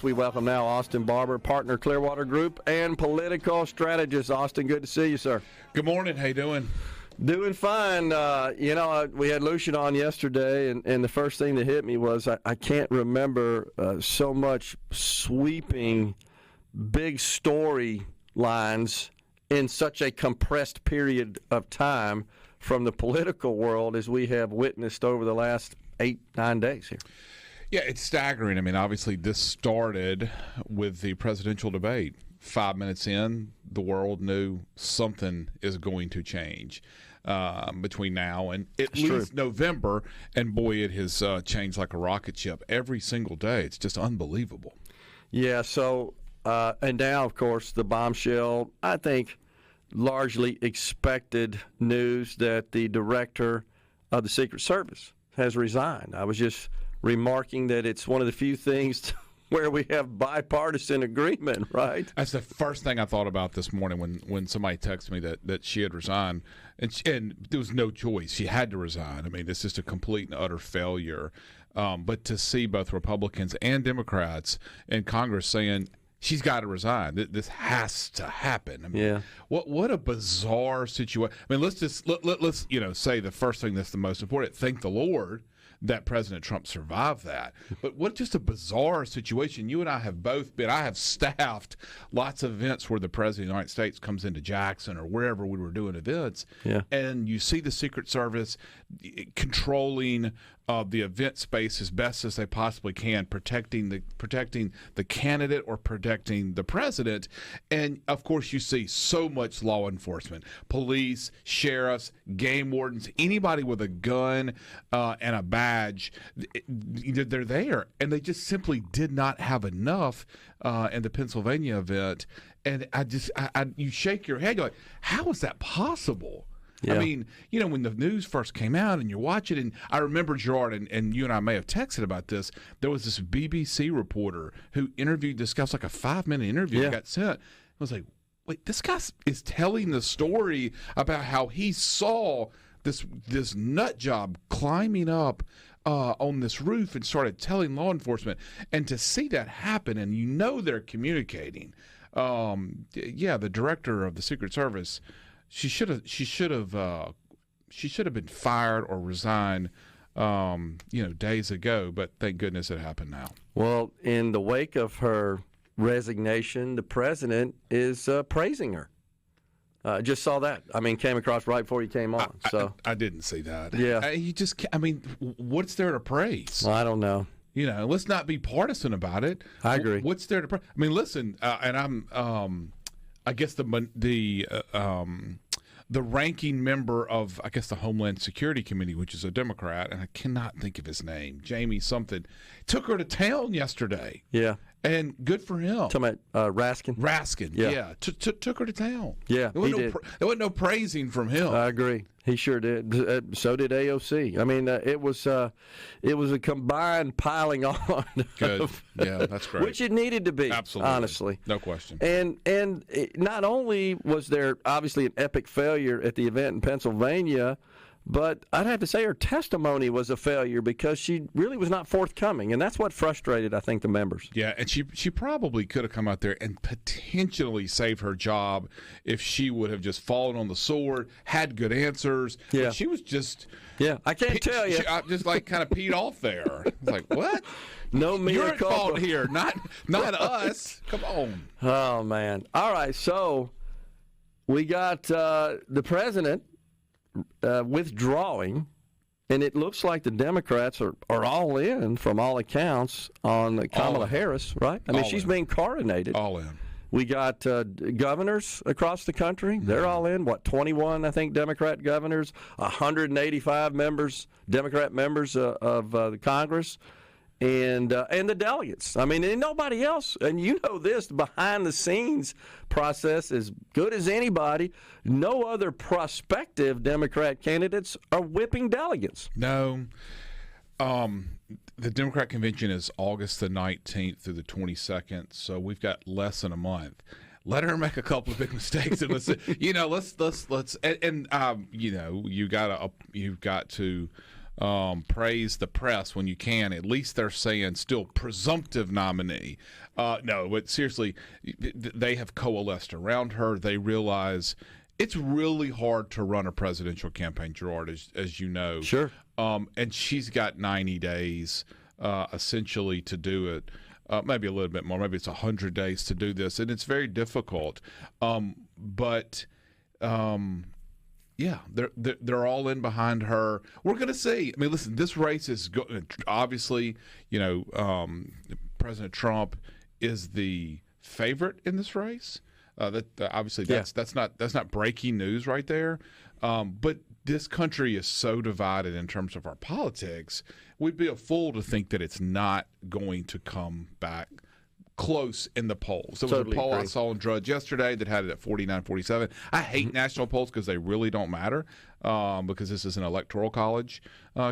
We welcome now Austin Barbour, partner Clearwater Group and political strategist. Austin, good to see you, sir. Good morning. How you doing? Doing fine. We had Lucian on yesterday, and the first thing that hit me was I can't remember so much sweeping, big story lines in such a compressed period of time from the political world as we have witnessed over the last 8-9 days here. Yeah, it's staggering. I mean, obviously, this started with the presidential debate. 5 minutes in, the world knew something is going to change between now and at least November. And boy, it has changed like a rocket ship every single day. It's just unbelievable. Yeah, so, and now, of course, the bombshell, I think, largely expected news that the director of the Secret Service has resigned. I was just remarking that it's one of the few things where we have bipartisan agreement, right? That's the first thing I thought about this morning when somebody texted me that she had resigned, and there was no choice. She had to resign. I mean, it's just a complete and utter failure. But to see both Republicans and Democrats in Congress saying she's got to resign, this has to happen. I mean, yeah. What a bizarre situation. I mean, let's say the first thing that's the most important. Thank the Lord that President Trump survived that. But what just a bizarre situation. You and I have both been, I have staffed lots of events where the President of the United States comes into Jackson or wherever we were doing events. Yeah. And you see the Secret Service controlling the event space as best as they possibly can, protecting the candidate or protecting the president. And of course, you see so much law enforcement, police, sheriffs, game wardens, anybody with a gun and a badge, they're there, and they just simply did not have enough in the Pennsylvania event. And you shake your head, you're like, how is that possible? Yeah. I mean, when the news first came out and you're watching, and I remember, Gerard, and you and I may have texted about this, there was this BBC reporter who interviewed this guy. It was like a 5-minute interview that got sent. I was like, wait, this guy is telling the story about how he saw this nut job climbing up on this roof and started telling law enforcement. And to see that happen, and they're communicating. The director of the Secret Service, she should have been fired or resigned, days ago. But thank goodness it happened now. Well, in the wake of her resignation, the president is praising her. Just saw that. I mean, came across right before you came on. I didn't see that. Yeah. What's there to praise? Well, I don't know. Let's not be partisan about it. I agree. What's there to praise? I mean, listen, and I'm, I guess the ranking member of, I guess, the Homeland Security Committee, which is a Democrat, and I cannot think of his name, Jamie something, took her to town yesterday. Yeah. And good for him. Talking about Raskin? Raskin, yeah. Took her to town. Yeah, he did. There wasn't no praising from him. I agree. He sure did. So did AOC. I mean, it was a combined piling on. Good. Yeah, that's great. Which it needed to be. Absolutely. Honestly. No question. And not only was there obviously an epic failure at the event in Pennsylvania, but I'd have to say her testimony was a failure because she really was not forthcoming, and that's what frustrated, I think, the members. Yeah, and she probably could have come out there and potentially saved her job if she would have just fallen on the sword, had good answers. Yeah. But she was just... Yeah, I can't tell you. Just like kind of peed off there. Like, what? No mea You're at culpa fault here, not us. Come on. Oh, man. All right, so we got the president withdrawing, and it looks like the Democrats are all in, from all accounts, on Kamala Harris, right? I mean, she's being coronated. All in. We got governors across the country. They're all in. 21, I think, Democrat governors, 185 Democrat members of the Congress, and the delegates. I mean, and nobody else. And you know this, the behind-the-scenes process, as good as anybody, no other prospective Democrat candidates are whipping delegates. No. The Democrat convention is August the 19th through the 22nd, so we've got less than a month. Let her make a couple of big mistakes, and you've got to praise the press when you can. At least they're saying still presumptive nominee. No, but seriously, they have coalesced around her. They realize it's really hard to run a presidential campaign, Gerard, as you know. Sure. And she's got 90 days essentially to do it. Maybe a little bit more. Maybe it's 100 days to do this, and it's very difficult. Yeah, they're all in behind her. We're going to see. I mean, listen, this race is obviously, President Trump is the favorite in this race. Obviously that's not breaking news right there. But this country is so divided in terms of our politics. We'd be a fool to think that it's not going to come back close in the polls. There was Totally a poll agree. I saw in Drudge yesterday that had it at 49, 47. I hate national polls because they really don't matter because this is an electoral college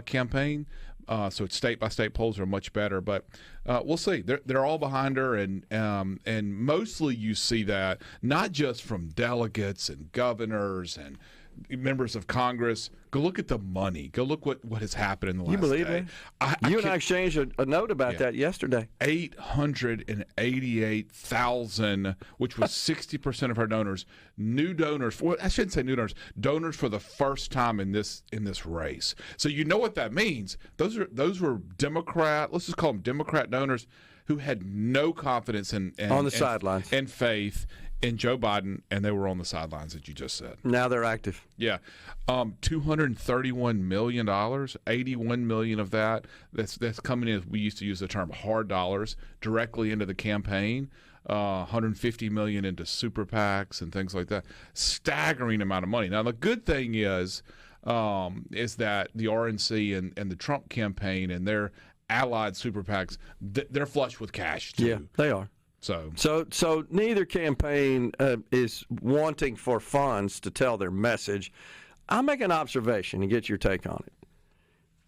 campaign. So it's state-by-state polls are much better. But we'll see. They're all behind her, and mostly you see that not just from delegates and governors and members of Congress. Go look at the money. Go look what has happened in the last You believe day. me? You and I exchanged a note about that yesterday. 888,000, which was 60% of our donors, new donors. Well, I shouldn't say new donors for the first time in this race. So you know what that means. Those were Democrat. Let's just call them Democrat donors who had no confidence in on the sidelines and faith in Joe Biden, and they were on the sidelines, as you just said. Now they're active. Yeah, $231 million, $81 million of that's coming in. We used to use the term hard dollars directly into the campaign. $150 million into super PACs and things like that. Staggering amount of money. Now the good thing is that the RNC and the Trump campaign and their allied super PACs, they're flush with cash too. Yeah, they are. So neither campaign is wanting for funds to tell their message. I'll make an observation and get your take on it.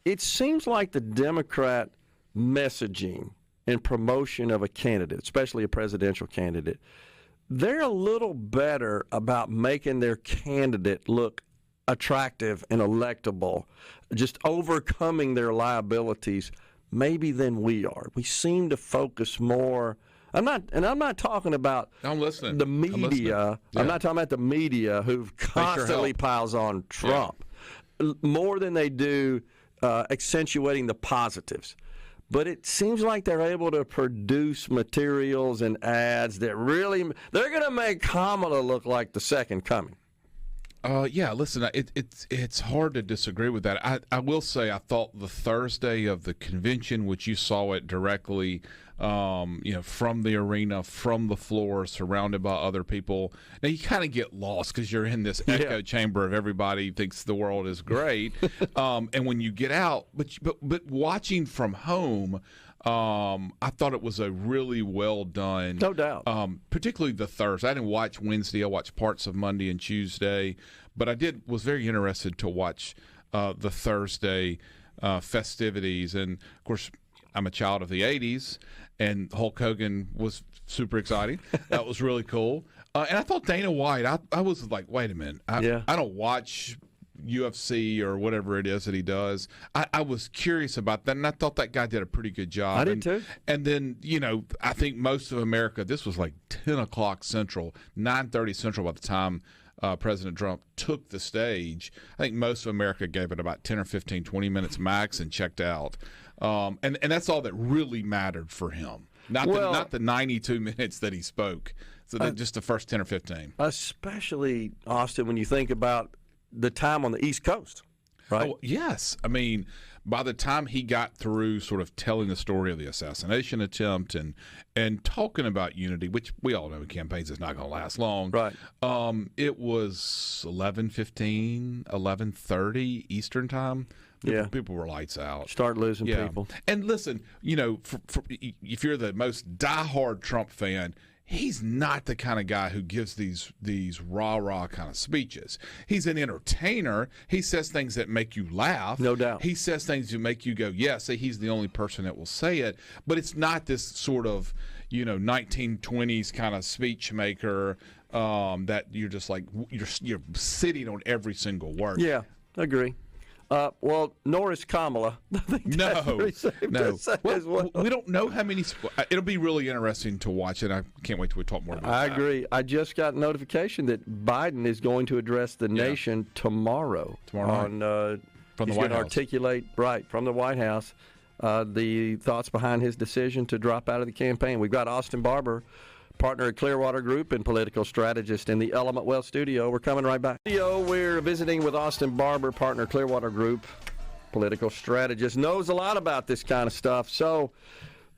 It seems like the Democrat messaging and promotion of a candidate, especially a presidential candidate, they're a little better about making their candidate look attractive and electable, just overcoming their liabilities, maybe than we are. We seem to focus more. I'm not talking about I'm listening. the media. Yeah. I'm not talking about the media who constantly piles on Trump more than they do accentuating the positives. But it seems like they're able to produce materials and ads that they're going to make Kamala look like the second coming. Yeah, listen, it's hard to disagree with that. I will say I thought the Thursday of the convention, which you saw it directly, from the arena, from the floor, surrounded by other people. Now you kind of get lost because you're in this echo chamber of everybody who thinks the world is great, and when you get out, but watching from home. I thought it was a really well done. No doubt. Particularly the Thursday. I didn't watch Wednesday. I watched parts of Monday and Tuesday, but was very interested to watch the Thursday festivities. And of course, I'm a child of the '80s, and Hulk Hogan was super exciting. That was really cool. And I thought Dana White. I was like, wait a minute. I don't watch UFC or whatever it is that he does. I was curious about that, and I thought that guy did a pretty good job. I did too. And then, I think most of America, this was like 10 o'clock Central, 9:30 Central by the time President Trump took the stage. I think most of America gave it about 10 or 15, 20 minutes max and checked out. And that's all that really mattered for him. Not the 92 minutes that he spoke. So just the first 10 or 15. Especially, Austin, when you think about the time on the East Coast, right? Oh, yes. I mean, by the time he got through sort of telling the story of the assassination attempt and talking about unity, which we all know in campaigns is not going to last long. Right. It was 11:15, 11:30 Eastern time. People were lights out. Start losing people. And listen, if you're the most diehard Trump fan, he's not the kind of guy who gives these rah-rah kind of speeches. He's an entertainer. He says things that make you laugh. No doubt. He says things that make you go, yeah, say he's the only person that will say it. But it's not this sort of, 1920s kind of speech maker that you're just like, you're sitting on every single word. Yeah, I agree. Well, nor is Kamala. I think that's pretty safe to say as well. We don't know how many. It'll be really interesting to watch, and I can't wait till we talk more about that. I agree. I just got notification that Biden is going to address the nation tomorrow. From the White House. Articulate, from the White House, the thoughts behind his decision to drop out of the campaign. We've got Austin Barbour, partner at Clearwater Group and political strategist in the Element Wealth studio. We're coming right back. We're visiting with Austin Barbour, partner Clearwater Group, political strategist, knows a lot about this kind of stuff. So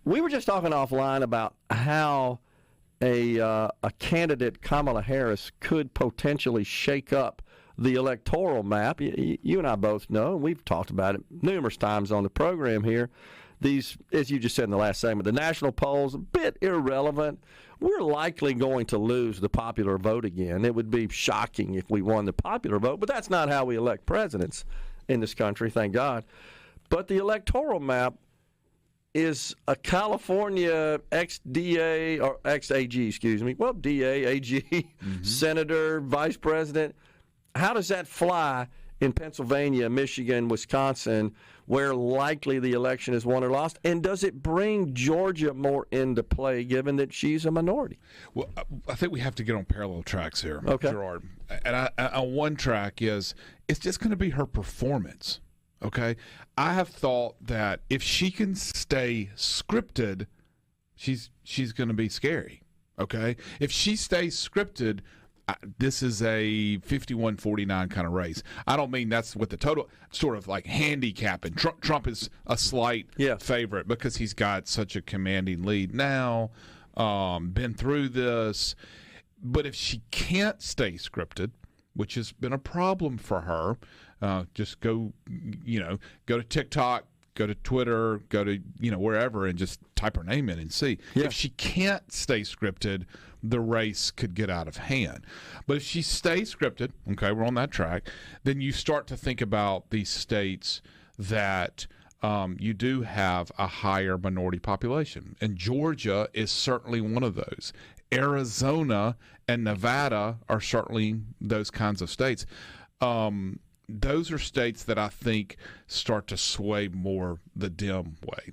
we were just talking offline about how a candidate, Kamala Harris, could potentially shake up the electoral map. You and I both know, and we've talked about it numerous times on the program here. These, as you just said in the last segment, the national polls, a bit irrelevant. We're likely going to lose the popular vote again. It would be shocking if we won the popular vote, but that's not how we elect presidents in this country, thank God. But the electoral map is a California ex-DA, or ex-AG, excuse me. Well, DA, AG, senator, vice president. How does that fly in Pennsylvania, Michigan, Wisconsin, where likely the election is won or lost? And does it bring Georgia more into play, given that she's a minority? Well, I think we have to get on parallel tracks here, okay, Gerard. And on one track is it's just going to be her performance, okay? I have thought that if she can stay scripted, she's going to be scary, okay? If she stays scripted, this is a 51-49 kind of race. I don't mean that's what the total sort of like handicapping. Trump is a slight favorite because he's got such a commanding lead now, been through this. But if she can't stay scripted, which has been a problem for her, just go to TikTok, go to Twitter, go to wherever, and just type her name in and see. Yeah. If she can't stay scripted, the race could get out of hand. But if she stays scripted, okay, we're on that track, then you start to think about these states that you do have a higher minority population. And Georgia is certainly one of those. Arizona and Nevada are certainly those kinds of states. Those are states that I think start to sway more the Dem way.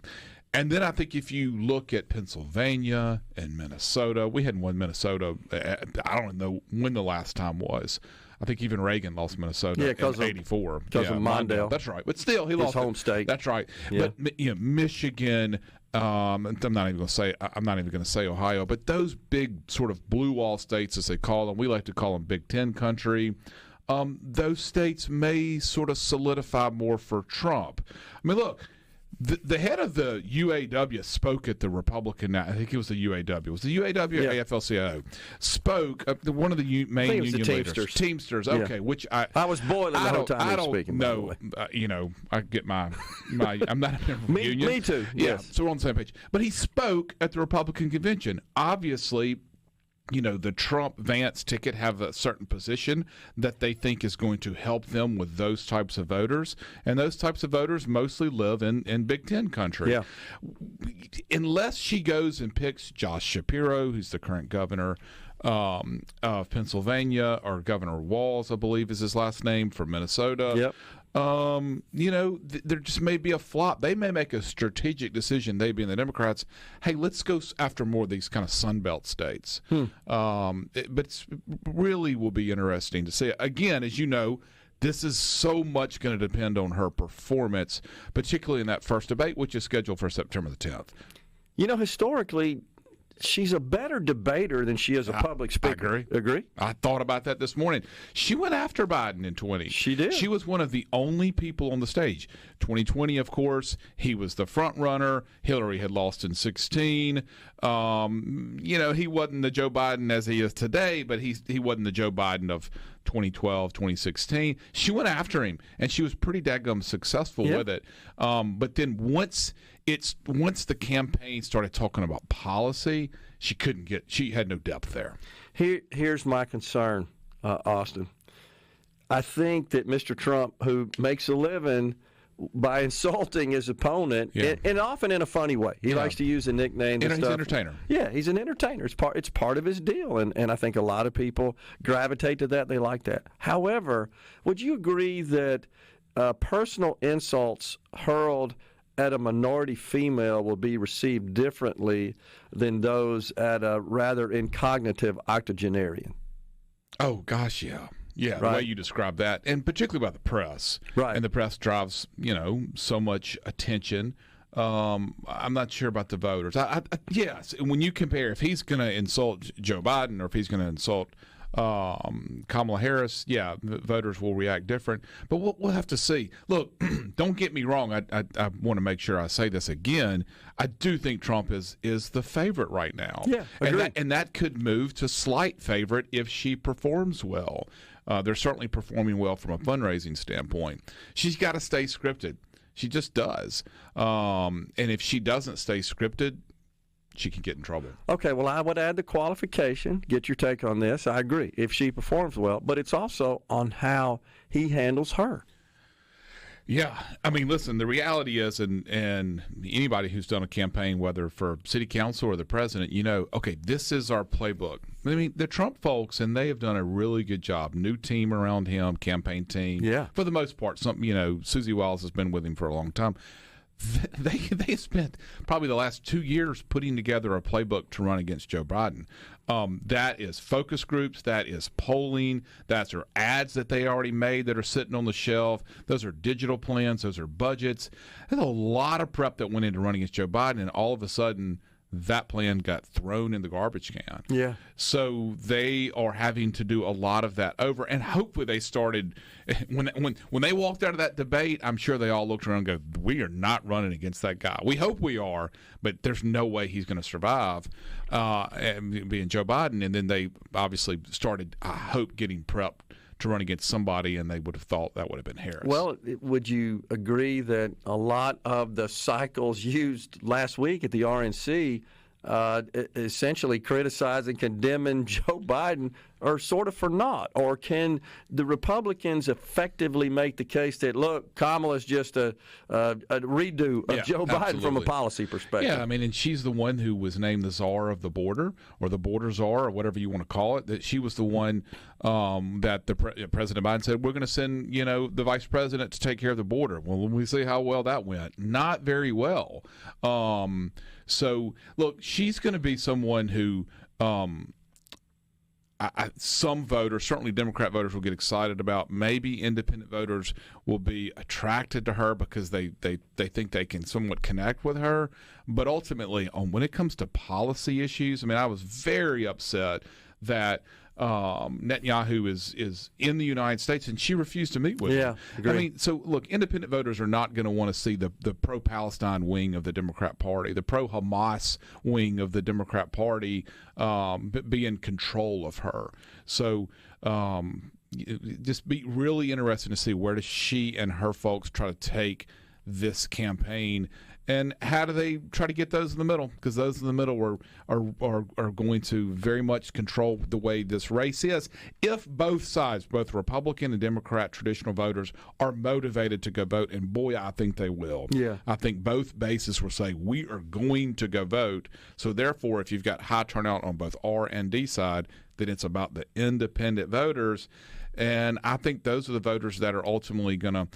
And then I think if you look at Pennsylvania and Minnesota, we hadn't won Minnesota. I don't know when the last time was. I think even Reagan lost Minnesota in '84. Because of Mondale. That's right. But still, he lost his home state. That's right. Yeah. But Michigan. I'm not even going to say Ohio, but those big sort of blue wall states, as they call them, we like to call them Big Ten country. Those states may sort of solidify more for Trump. I mean, look, the head of the UAW spoke at the Republican, I think it was the UAW. It was the UAW or AFL-CIO? Spoke, one of the main union leaders. Teamsters, okay, yeah. Which I was boiling the whole time he was speaking. No, I get my I'm not a member of the union. Me too, yes. Yeah, so we're on the same page. But he spoke at the Republican convention. Obviously, the Trump-Vance ticket have a certain position that they think is going to help them with those types of voters. And those types of voters mostly live in Big Ten country. Yeah. Unless she goes and picks Josh Shapiro, who's the current governor of Pennsylvania, or Governor Walz, I believe is his last name, for Minnesota. Yep. There just may be a flop. They may make a strategic decision, they being the Democrats, hey, let's go after more of these kind of Sunbelt states. But it really will be interesting to see. Again, as you know, this is so much going to depend on her performance, particularly in that first debate, which is scheduled for September the 10th. Historically, she's a better debater than she is a public speaker. I agree. I thought about that this morning. She went after Biden in 2020. She did. She was one of the only people on the stage. 2020, of course, he was the front runner. Hillary had lost in 2016. He wasn't the Joe Biden as he is today, but he wasn't the Joe Biden of 2012, 2016. She went after him, and she was pretty daggum successful with it. But then once the campaign started talking about policy, she had no depth there. Here's my concern, Austin. I think that Mr. Trump, who makes a living by insulting his opponent, and often in a funny way. He likes to use a nickname and he's stuff. He's an entertainer. Yeah, he's an entertainer. It's part of his deal, and I think a lot of people gravitate to that. They like that. However, would you agree that personal insults hurled at a minority female will be received differently than those at a rather incognitive octogenarian. Oh, gosh, yeah. Yeah, right. The way you describe that, and particularly about the press. Right. And the press drives, so much attention. I'm not sure about the voters. Yes, when you compare, if he's going to insult Joe Biden or if he's going to insult Kamala Harris, voters will react different. But we'll have to see. Look, don't get me wrong. I want to make sure I say this again. I do think Trump is the favorite right now. Yeah, agreed. And that could move to slight favorite if she performs well. They're certainly performing well from a fundraising standpoint. She's got to stay scripted. She just does. And if she doesn't stay scripted, she can get in trouble. Okay, well, I would add the qualification. Get your take on this. I agree. If she performs well, but it's also on how he handles her. Yeah. I mean, listen, the reality is, and anybody who's done a campaign, whether for city council or the president, okay, this is our playbook. I mean, the Trump folks, and they have done a really good job. New team around him, campaign team. Yeah. For the most part, Susie Wiles has been with him for a long time. They spent probably the last 2 years putting together a playbook to run against Joe Biden. That is focus groups, that is polling, that's our ads that they already made that are sitting on the shelf. Those are digital plans, those are budgets. There's a lot of prep that went into running against Joe Biden, and all of a sudden that plan got thrown in the garbage can. Yeah. So they are having to do a lot of that over, and hopefully they started when they walked out of that debate. I'm sure they all looked around and go, "We are not running against that guy. We hope we are, but there's no way he's going to survive." And being Joe Biden, and then they obviously started, I hope, getting prepped to run against somebody, and they would have thought that would have been Harris. Well, would you agree that a lot of the cycles used last week at the RNC essentially criticizing, condemning Joe Biden are sort of for naught? Or can the Republicans effectively make the case that, look, Kamala's just a redo of Joe Biden from a policy perspective? Yeah, I mean, and she's the one who was named the czar of the border, or the border czar, or whatever you want to call it. That she was the one that President Biden said, we're going to send, the vice president to take care of the border. Well, when we see how well that went, not very well. So, look, she's going to be someone who some voters, certainly Democrat voters, will get excited about. Maybe independent voters will be attracted to her because they think they can somewhat connect with her. But ultimately, when it comes to policy issues, I mean, I was very upset that Netanyahu is in the United States, and she refused to meet with him. Agreed. I mean, so look, independent voters are not going to want to see the pro-Palestine wing of the Democrat Party, the pro-Hamas wing of the Democrat Party be in control of her. So just be really interesting to see where does she and her folks try to take this campaign. And how do they try to get those in the middle? Because those in the middle are going to very much control the way this race is. If both sides, both Republican and Democrat traditional voters, are motivated to go vote, and boy, I think they will. Yeah. I think both bases will say we are going to go vote. So therefore, if you've got high turnout on both R and D side, then it's about the independent voters. And I think those are the voters that are ultimately going to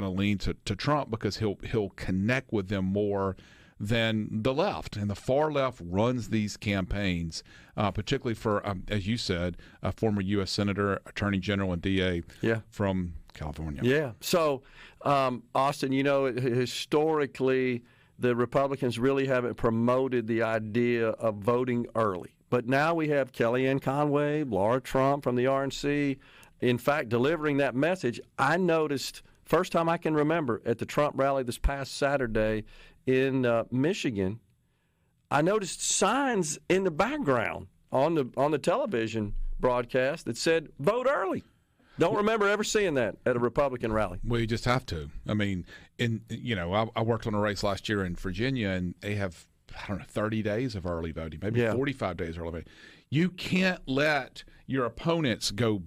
lean to Trump, because he'll connect with them more than the left. And the far left runs these campaigns, particularly for, as you said, a former U.S. Senator, Attorney General, and DA from California. Yeah. So, Austin, historically, the Republicans really haven't promoted the idea of voting early. But now we have Kellyanne Conway, Laura Trump from the RNC, in fact, delivering that message. I noticed, first time I can remember, at the Trump rally this past Saturday in Michigan, I noticed signs in the background on the television broadcast that said, vote early. Don't remember ever seeing that at a Republican rally. Well, you just have to. I mean, I worked on a race last year in Virginia, and they have, 30 days of early voting, maybe 45 days early voting. You can't let your opponents go,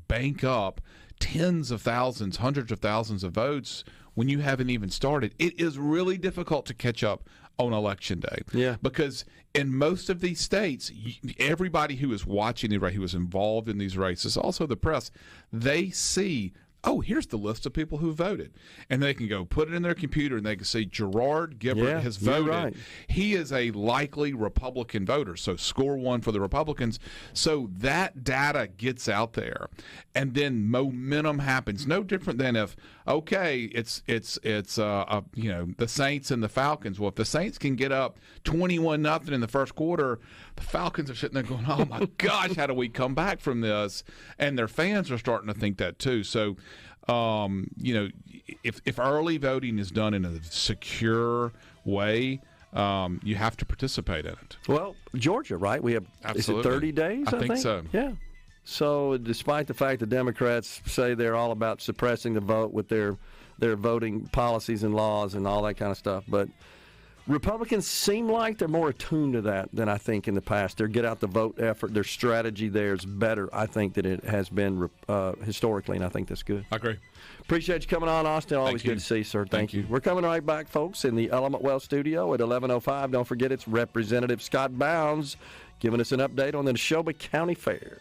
bank up tens of thousands, hundreds of thousands of votes when you haven't even started. It is really difficult to catch up on Election Day. Yeah. Because in most of these states, everybody who is watching the race, who is involved in these races, also the press, they see oh, here's the list of people who voted. And they can go put it in their computer and they can see Gerard Gibbert has voted. Right. He is a likely Republican voter, so score one for the Republicans. So that data gets out there, and then momentum happens. No different than if, okay, it's the Saints and the Falcons. Well, if the Saints can get up 21-0 in the first quarter, the Falcons are sitting there going, oh my gosh, how do we come back from this? And their fans are starting to think that too. So, if early voting is done in a secure way, you have to participate in it. Well, Georgia, right? We have, Absolutely. Is it 30 days? I think so. Yeah. So despite the fact the Democrats say they're all about suppressing the vote with their voting policies and laws and all that kind of stuff, but Republicans seem like they're more attuned to that than I think in the past. Their get out the vote effort, their strategy there is better, I think, than it has been historically, and I think that's good. I agree. Appreciate you coming on, Austin. Always good to see you, sir. Thank you. We're coming right back, folks, in the Element Well studio at 11:05. Don't forget, it's Representative Scott Bounds giving us an update on the Neshoba County Fair.